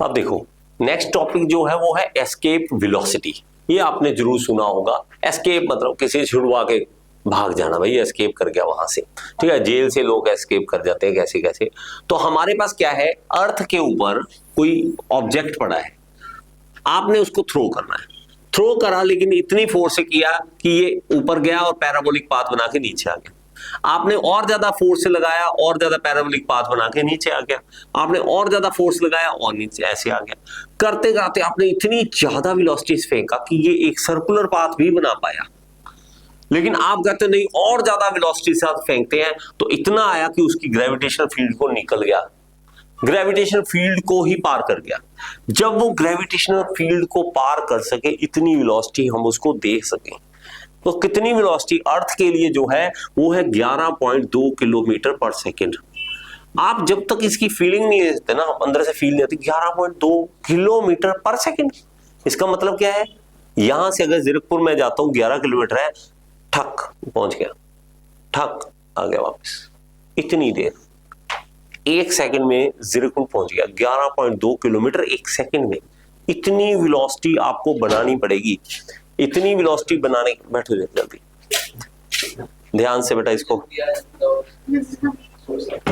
अब देखो next topic जो है वो है एस्केप वेलोसिटी। ये आपने जरूर सुना होगा। एस्केप मतलब किसी छुड़वा के भाग जाना, भाई एस्केप कर गया वहां से, ठीक है। जेल से लोग एस्केप कर जाते हैं कैसे कैसे। तो हमारे पास क्या है, अर्थ के ऊपर कोई ऑब्जेक्ट पड़ा है, आपने उसको थ्रो करना है। थ्रो करा लेकिन इतनी फोर्स से किया कि ये ऊपर गया और पैराबोलिक पाथ बना के नीचे आ गया। आपने और ज्यादा फोर्स से लगाया और ज्यादा पैराबोलिक पाथ बना के नीचे आ गया। आपने और ज्यादा फोर्स लगाया और नीचे ऐसे आ गया। करते करते आपने इतनी ज्यादा वेलोसिटी फेंका कि ये एक सर्कुलर पाथ भी बना पाया। लेकिन आप कहते नहीं, और ज्यादा वेलोसिटी से आप फेंकते हैं तो इतना आया कि उसकी ग्रेविटेशनल फील्ड को निकल गया, ग्रेविटेशनल फील्ड को ही पार कर गया। जब वो ग्रेविटेशनल फील्ड को पार कर सके, इतनी वेलोसिटी हम उसको देख सके, तो कितनी वेलोसिटी अर्थ के लिए जो है वो है 11.2 किलोमीटर पर सेकेंड। आप जब तक इसकी फीलिंग नहीं लेते ना, अंदर से फील नहीं आती, 11.2 किलोमीटर पर सेकेंड। इसका मतलब क्या है, यहां से अगर जीरकपुर में जाता हूं 11 किलोमीटर है, ठक पहुंच गया, ठक आ गया वापस। इतनी देर, एक सेकंड में जीरकपुर पहुंच गया, 11.2 किलोमीटर एक सेकंड में। इतनी वेलोसिटी आपको बनानी पड़ेगी। इतनी वेलोसिटी बनाने, बैठो जल्दी, ध्यान से बेटा इसको,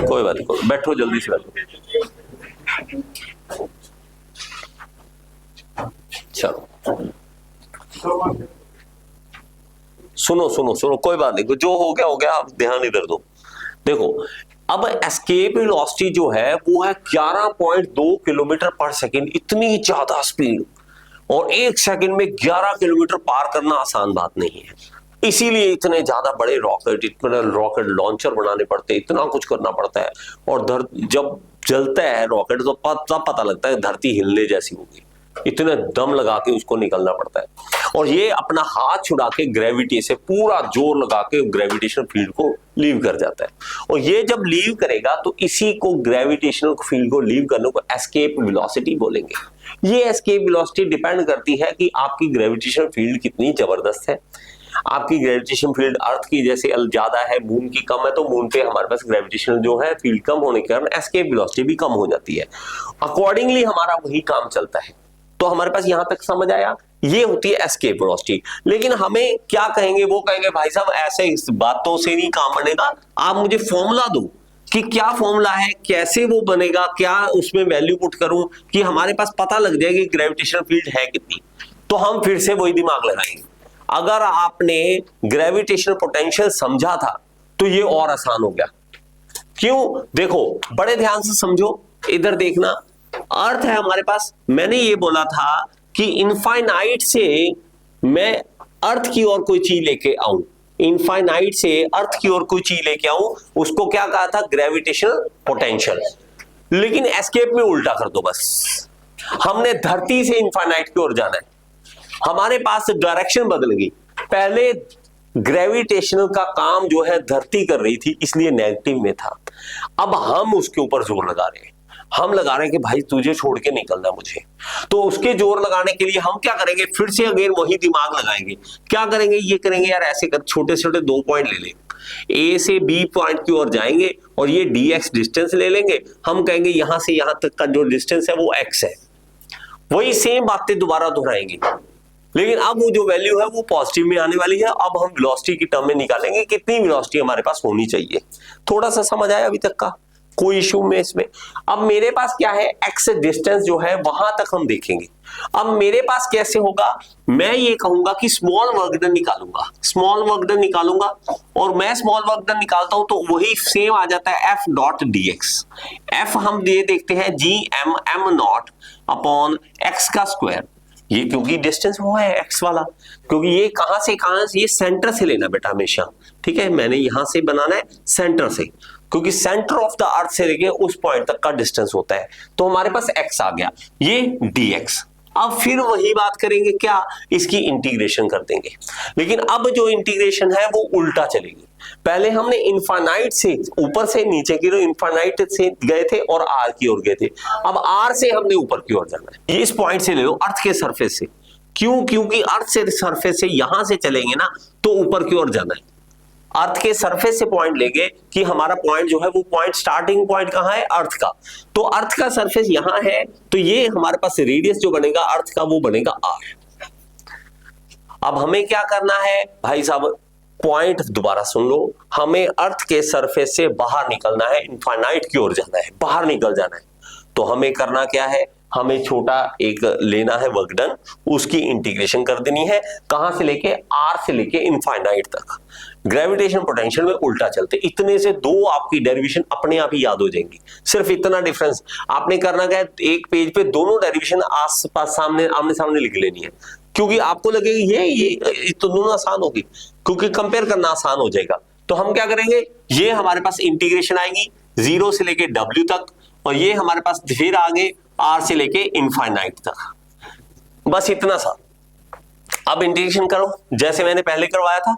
कोई बात नहीं, बैठो जल्दी से बैठो। चलो सुनो सुनो सुनो, कोई बात नहीं, जो हो गया, आप ध्यान इधर दो। देखो अब एस्केप वेलोसिटी जो है वो है 11.2 किलोमीटर पर सेकंड। इतनी ज्यादा स्पीड और एक सेकंड में 11 किलोमीटर पार करना आसान बात नहीं है। इसीलिए इतने ज्यादा बड़े रॉकेट, इतने रॉकेट लॉन्चर बनाने पड़ते हैं, इतना कुछ करना पड़ता है। और जब जलता है रॉकेट तो तब पता लगता है धरती हिलने जैसी होगी। इतने दम लगा के उसको निकलना पड़ता है। और ये अपना हाथ छुड़ा के ग्रेविटी से पूरा जोर लगा के ग्रेविटेशनल फील्ड को लीव कर जाता है। और ये जब लीव करेगा तो इसी को ग्रेविटेशनल फील्ड को लीव करने को एस्केप वेलोसिटी बोलेंगे। ये एस्केप वेलोसिटी डिपेंड करती है कि आपकी ग्रेविटेशनल फील्ड कितनी जबरदस्त है। आपकी ग्रेविटेशन फील्ड अर्थ की जैसे ज्यादा है, मून की कम है, तो मून पे हमारे पास ग्रेविटेशनल जो है फील्ड कम होने के कारण एस्केप वेलोसिटी भी कम हो जाती है। अकॉर्डिंगली हमारा वही काम चलता है। तो हमारे पास यहां तक समझ आया, ये होती है एस्केप वेलोसिटी। लेकिन हमें क्या कहेंगे, वो कहेंगे भाई साहब ऐसे इस बातों से नहीं काम बनेगा, आप मुझे फॉर्मूला दो कि क्या फॉर्मूला है, कैसे वो बनेगा, क्या उसमें वैल्यू पुट करूं कि हमारे पास पता लग जाए कि ग्रेविटेशनल फील्ड है कितनी। तो हम फिर से वही दिमाग लगाएंगे। अगर आपने ग्रेविटेशनल पोटेंशियल समझा था तो ये और आसान हो गया। क्यों, देखो बड़े ध्यान से समझो, इधर देखना। अर्थ है हमारे पास, मैंने ये बोला था कि इनफाइनाइट से मैं अर्थ की ओर कोई चीज लेके आऊं, इनफाइनाइट से अर्थ की ओर कोई चीज लेके आऊं, उसको क्या कहा था, ग्रेविटेशनल पोटेंशियल। लेकिन एस्केप में उल्टा कर दो बस, हमने धरती से इनफाइनाइट की ओर जाना है, हमारे पास डायरेक्शन बदल गई। पहले ग्रेविटेशनल का काम जो है धरती कर रही थी, इसलिए नेगेटिव में था। अब हम उसके ऊपर जोर लगा रहे हैं, हम लगा रहे हैं कि भाई तुझे छोड़ के निकलना मुझे। तो उसके जोर लगाने के लिए हम क्या करेंगे, फिर से अगेन वही दिमाग लगाएंगे। क्या करेंगे, ये करेंगे यार, ऐसे कर छोटे छोटे 2 पॉइंट ले ले, ए से बी पॉइंट की ओर जाएंगे और ये dx डिस्टेंस ले लेंगे। हम कहेंगे यहां से यहां तक का जो डिस्टेंस है वो x है। वही सेम बातें दोबारा दोहराएंगे, लेकिन अब वो जो वैल्यू है वो पॉजिटिव में आने वाली है। अब हम वेलोसिटी की टर्म में निकालेंगे कितनी वेलोसिटी हमारे पास होनी चाहिए। थोड़ा सा समझ आया अभी तक का, कोई इश्यू में इसमें। अब मेरे पास क्या है, x डिस्टेंस जो है वहां तक हम देखेंगे। अब मेरे पास कैसे होगा, मैं ये कहूंगा कि स्मॉल वर्क डन निकालूंगा, स्मॉल वर्क डन निकालूंगा, और मैं स्मॉल वर्क डन निकालता हूं तो वही सेम आ जाता है f डॉट dx। f हम ये देखते हैं m नॉट अपॉन x का स्क्वायर। ये क्योंकि डिस्टेंस वो है x वाला, क्योंकि ये कहां से ये सेंटर से लेना बेटा हमेशा, ठीक है। मैंने यहां से बनाना है सेंटर से, क्योंकि सेंटर ऑफ द अर्थ से लेके उस पॉइंट तक का डिस्टेंस होता है। तो हमारे पास x आ गया, ये dx। अब फिर वही बात करेंगे, क्या, इसकी इंटीग्रेशन कर देंगे। लेकिन अब जो इंटीग्रेशन है वो उल्टा चलेगी। पहले हमने इनफाइनाइट से ऊपर से नीचे की, इनफाइनाइट से गए थे और r की ओर गए थे। अब r से हमने ऊपर की ओर जाना है। ये इस पॉइंट से ले लो, अर्थ के सरफेस से। क्यों, क्योंकि अर्थ से सरफेस से यहां से चलेंगे ना तो ऊपर की ओर जाना है। अर्थ के सरफेस से पॉइंट लेंगे कि हमारा पॉइंट जो है वो पॉइंट स्टार्टिंग पॉइंट कहां है, अर्थ का, तो अर्थ का सरफेस यहां है, तो ये हमारे पास रेडियस जो बनेगा अर्थ का वो बनेगा r। अब हमें क्या करना है भाई साहब, पॉइंट दोबारा सुन लो, हमें अर्थ के सरफेस से बाहर निकलना है, इनफाइनाइट की ओर जाना है, बाहर निकल जाना है। तो हमें करना क्या है, हमें छोटा एक लेना है वर्क डन, उसकी इंटीग्रेशन कर देनी है, कहां से लेके, आर से लेके इनफाइनाइट तक। ग्रेविटेशन पोटेंशियल में उल्टा चलते, इतने से दो आपकी डेरिवेशन अपने आप ही याद हो जाएंगी, सिर्फ इतना डिफरेंस आपने करना क्या है, एक पेज पे दोनों डेरिवेशन आस पास सामने आमने सामने लिख लेनी है, क्योंकि आपको लगेगा ये तो दोनों आसान होगी, क्योंकि कंपेयर करना आसान हो जाएगा। तो हम क्या करेंगे, ये हमारे पास इंटीग्रेशन आएगी 0 से लेके w तक, और ये हमारे पास फिर आगे r से लेके इनफाइनाइट तक, बस इतना सा। अब इंटीग्रेशन करो जैसे मैंने पहले करवाया था।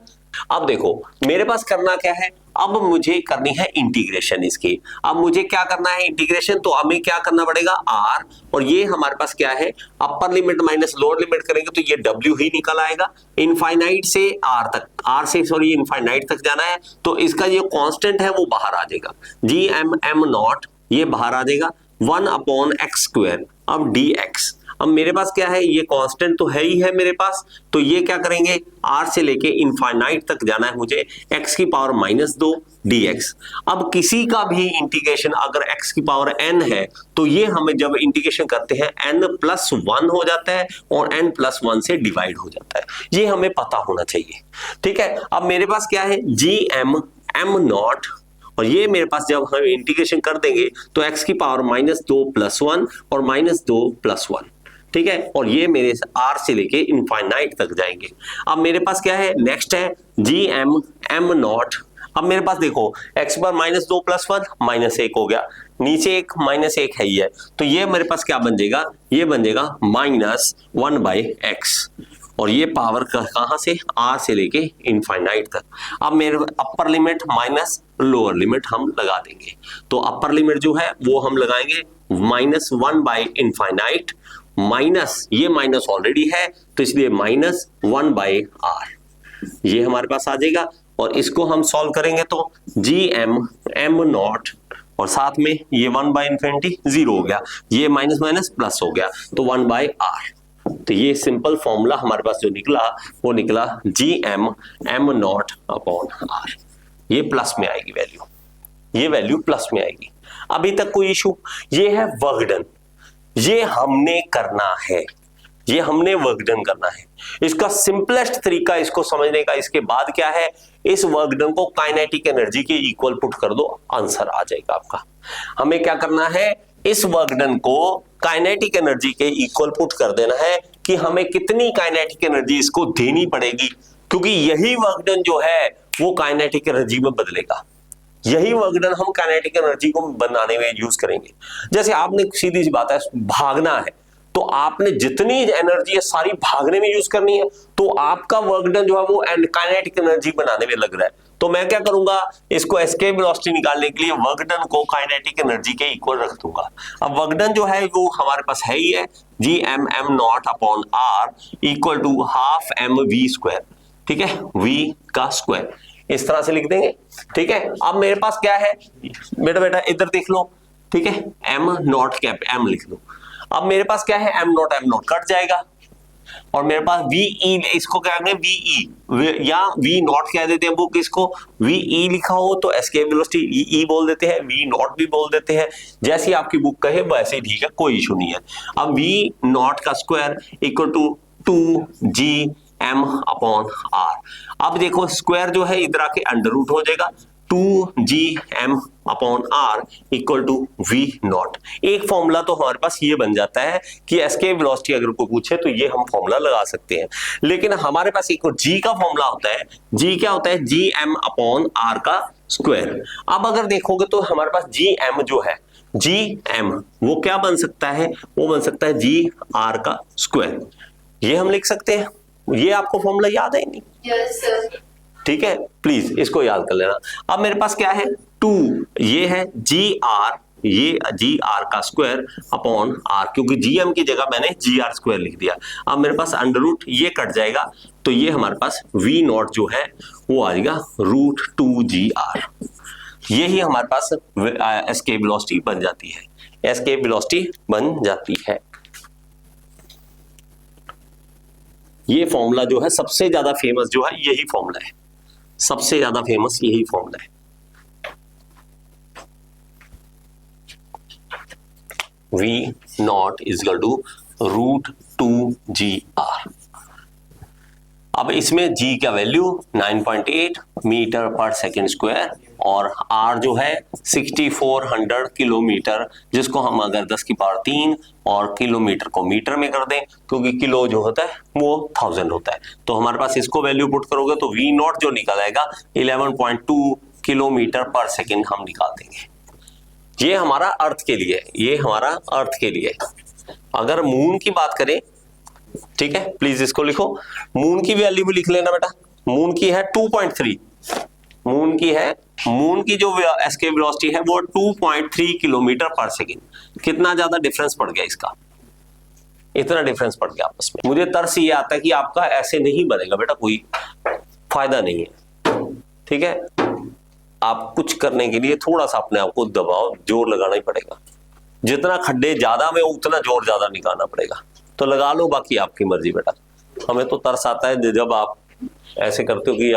अब देखो मेरे पास करना क्या है, अब मुझे करनी है इंटीग्रेशन इसकी। अब मुझे क्या करना है इंटीग्रेशन, तो हमें क्या करना पड़ेगा r, और ये हमारे पास क्या है, upper limit minus lower limit करेंगे तो ये w ही निकल आएगा, इनफाइनाइट से r तक, r से सॉरी इनफाइनाइट तक जाना है, तो इसका ये कांस्टेंट है वो बाहर आ जाएगा, gm ये बाहर आ जाएगा 1/x²। अब dx, अब मेरे पास क्या है, ये कांस्टेंट तो है ही है मेरे पास, तो ये क्या करेंगे, r से लेके इनफाइनाइट तक जाना है मुझे, x⁻⁻2 dx। अब किसी का भी इंटीग्रेशन अगर x⁻n है तो ये हमें जब इंटीग्रेशन करते हैं n+1 हो जाता है और n+1 से डिवाइड हो जाता है, ये हमें पता होना चाहिए, ठीक है। अब मेरे पास क्या है, gm और ये मेरे पास जब हम इंटीग्रेशन कर देंगे तो x⁻⁻2 +1 और -2 +1, ठीक है, और ये मेरे r से लेके इनफाइनाइट तक जाएंगे। अब मेरे पास क्या है, नेक्स्ट है gm0। अब मेरे पास देखो x⁻−2 +1 -1 हो गया, नीचे एक -1 है ही है, तो ये मेरे पास क्या बन जाएगा, ये बन जाएगा -1/x, और ये पावर कहां से, r से लेके इनफाइनाइट तक। अब मेरे upper limit minus lower limit हम लगा देंगे, तो अपर लिमिट जो है वो हम लगाएंगे -1/इनफाइनाइट, माइनस ये माइनस ऑलरेडी है तो इसलिए -1/r, ये हमारे पास आ जाएगा। और इसको हम सॉल्व करेंगे तो gm0 और साथ में ये 1/∞ 0 हो गया, ये माइनस माइनस प्लस हो गया, तो 1/r। तो ये सिंपल फॉर्मूला हमारे पास जो निकला वो निकला gm0/r। ये प्लस में आएगी वैल्यू, ये वैल्यू प्लस में आएगी। अभी तक कोई इशू, ये है वर्क डन, ये हमने करना है, ये हमने वर्क डन करना है। इसका सिंपलेस्ट तरीका इसको समझने का इसके बाद क्या है, इस वर्क डन को काइनेटिक एनर्जी के इक्वल पुट कर दो, आंसर आ जाएगा आपका। हमें क्या करना है, इस वर्क डन को काइनेटिक एनर्जी के इक्वल पुट कर देना है कि हमें कितनी काइनेटिक एनर्जी इसको देनी पड़ेगी, क्योंकि यही वर्क डन जो है वो काइनेटिक एनर्जी में बदलेगा, यही वर्क डन हम काइनेटिक एनर्जी को बनाने में यूज करेंगे। जैसे आपने सीधी सी बात है, भागना है तो आपने जितनी एनर्जी है सारी भागने में यूज करनी है, तो आपका वर्क डन जो है वो काइनेटिक एनर्जी बनाने में लग रहा है। तो मैं क्या करूंगा, इसको एस्केप वेलोसिटी निकालने के लिए वर्क डन को काइनेटिक एनर्जी के इक्वल रख दूंगा। अब वर्क डन जो है वो हमारे पास है ही है, gmm0/r इक्वल टू ½ mv², ठीक है, v का स्क्वायर, इस तरह से लिख देंगे, ठीक है। अब मेरे पास क्या है, बेटा इधर देख लो, ठीक है, m0 कैप m लिख लो। अब मेरे पास क्या है, m0 कट जाएगा, और मेरे पास VE, इसको क्या कहेंगे VE या V0 कह देते हैं, बुक इसको VE लिखा हो तो एस्केप वेलोसिटी E बोल देते हैं, V0 भी बोल देते हैं, जैसी आपकी बुक कहे वैसे ही ठीक है, कोई इशू नहीं है। अब V0 का स्क्वायर इक्वल टू 2gm/r। अब देखो स्क्वायर जो है इधर आके अंडर रूट हो जाएगा, 2gm/r इक्वल टू V0। एक फॉर्मूला तो हमारे पास ये बन जाता है कि एस्केप वेलोसिटी अगर कोई पूछे तो ये हम फॉर्मूला लगा सकते हैं, लेकिन हमारे पास एक G का फॉर्मूला होता है। G क्या होता है, gm/r का स्क्वायर। अब अगर देखोगे तो हमारे पास gm जो है, gm वो क्या बन सकता है, वो बन सकता है gr का स्क्वायर, ये हम लिख सकते हैं। ये आपको फॉर्मूला याद है नहीं? Yes sir. ठीक है, प्लीज इसको याद कर लेना। अब मेरे पास क्या है, 2, ये है gr ये जी आर का स्क्वायर अपॉन आर, क्योंकि जीएम की जगह मैंने जी आर स्क्वायर लिख दिया। अब मेरे पास अंडर रूट ये कट जाएगा, तो ये हमारे पास वी नॉट जो है वो आ जाएगा रूट 2 GR। यही हमारे पास एस्केप वेलोसिटी बन जाती है, एस्केप वेलोसिटी बन जाती है। ये फॉर्मूला जो है सबसे ज्यादा फेमस जो है यही फॉर्मूला है, सबसे ज्यादा फेमस यही फॉर्मूला है। V nought is equal to root 2GR। अब इसमें G का वैल्यू 9.8 मीटर पर सेकेंड स्क्वायर और R जो है 6400 किलोमीटर, जिसको हम अगर 10 की पावर 3 और किलोमीटर को मीटर में कर दें, क्योंकि किलो जो होता है वो 1000 होता है, तो हमारे पास इसको वैल्यू पुट करोगे तो V नॉट जो निकल आएगा 11.2 किलोमीटर पर सेकेंड हम निकाल देंगे। ये हमारा अर्थ के लिए, ये हमारा अर्थ के लिए। अगर मून की बात करें, ठीक है, प्लीज इसको लिखो, मून की वैल्यू भी लिख लेना बेटा। मून की है 2.3, मून की है, मून की जो एस्केप वेलोसिटी है वो 2.3 किलोमीटर पर सेकेंड। कितना ज्यादा डिफरेंस पड़ गया इसका, इतना डिफरेंस पड़ गया आपस में। मुझे तरस ये आता है कि आपका ऐसे नहीं बनेगा बेटा, कोई फायदा नहीं है, ठीक है। आप कुछ करने के लिए थोड़ा सा अपने आप को दबाव, जोर लगाना ही पड़ेगा। जितना खड्डे ज्यादा में उतना जोर ज्यादा निकालना पड़ेगा, तो लगा लो, बाकी आपकी मर्जी बेटा। हमें तो तरस आता है जब आप ऐसे करते हो कि